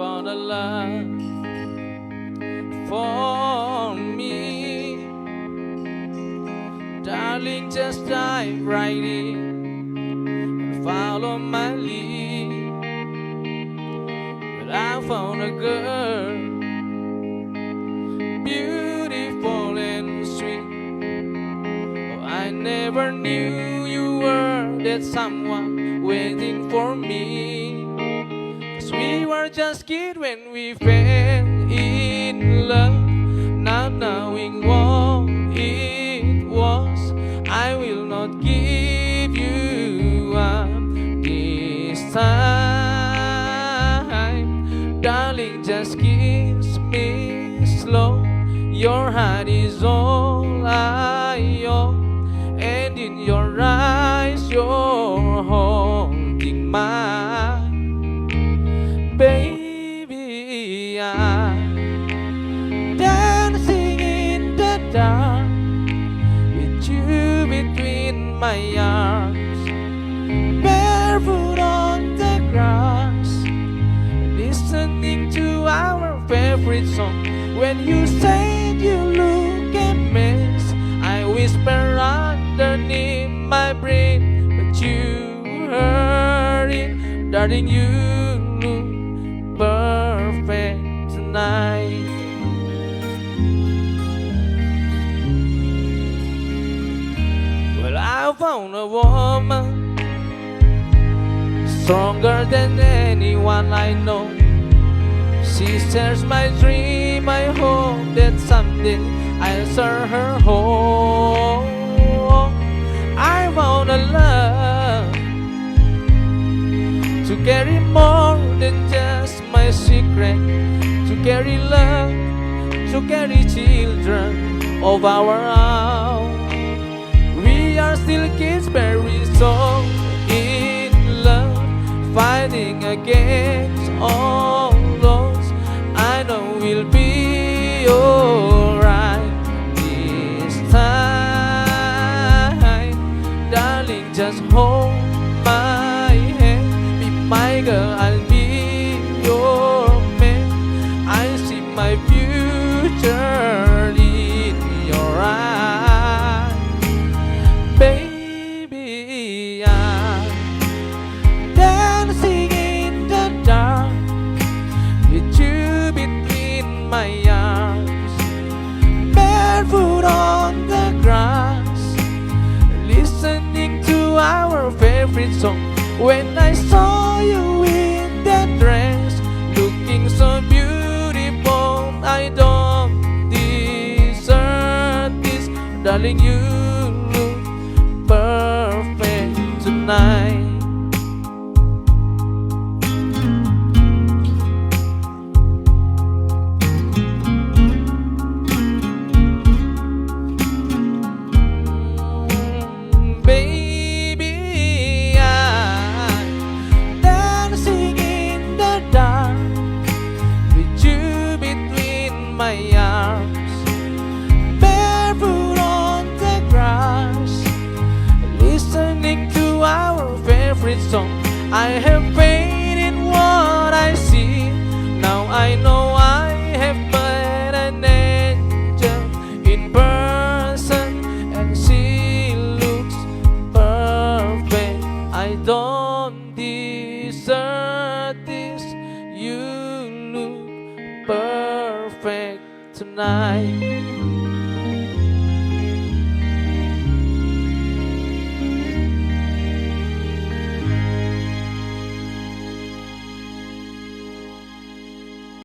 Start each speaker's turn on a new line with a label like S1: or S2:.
S1: found a love for me. Darling, just dive right in and follow my lead. But I found a girl, beautiful and sweet. Oh, I never knew you were that someone waiting for me. 'Cause we were just kids when we fell in love, not knowing what it was. I will not give you up this time. Darling, just kiss me slow. Your heart is all I own, and in your eyes you're holding mine. Baby, I'm dancing in the dark with you between my arms, barefoot on the grass, listening to our favorite song. When you said you look a mess, I whisper underneath my breath, but you heard it. Darling, you look perfect tonight. Well, I found a woman stronger than anyone I know. She shares my dream. I hope that someday I'll serve her home. I found a love to carry more than just my secret, to carry love, to carry children of our own. We are still kids, very so in love, fighting against all odds. I know we'll be alright this time. Darling, just hold my hand, be my girl, I'll be your man. I see my future in your eyes. Baby, I'm dancing in the dark with you between my arms, barefoot on the grass, listening to our favorite song. When I saw you in that dress, looking so beautiful, I don't deserve this. Darling, you look perfect tonight. Baby, I'm dancing in the dark with you between my arms, barefoot on the grass, listening to our favorite song. I have faith in what I see. Now I know I have met an angel in person, and she looks perfect. I don't deserve this. You look perfect tonight.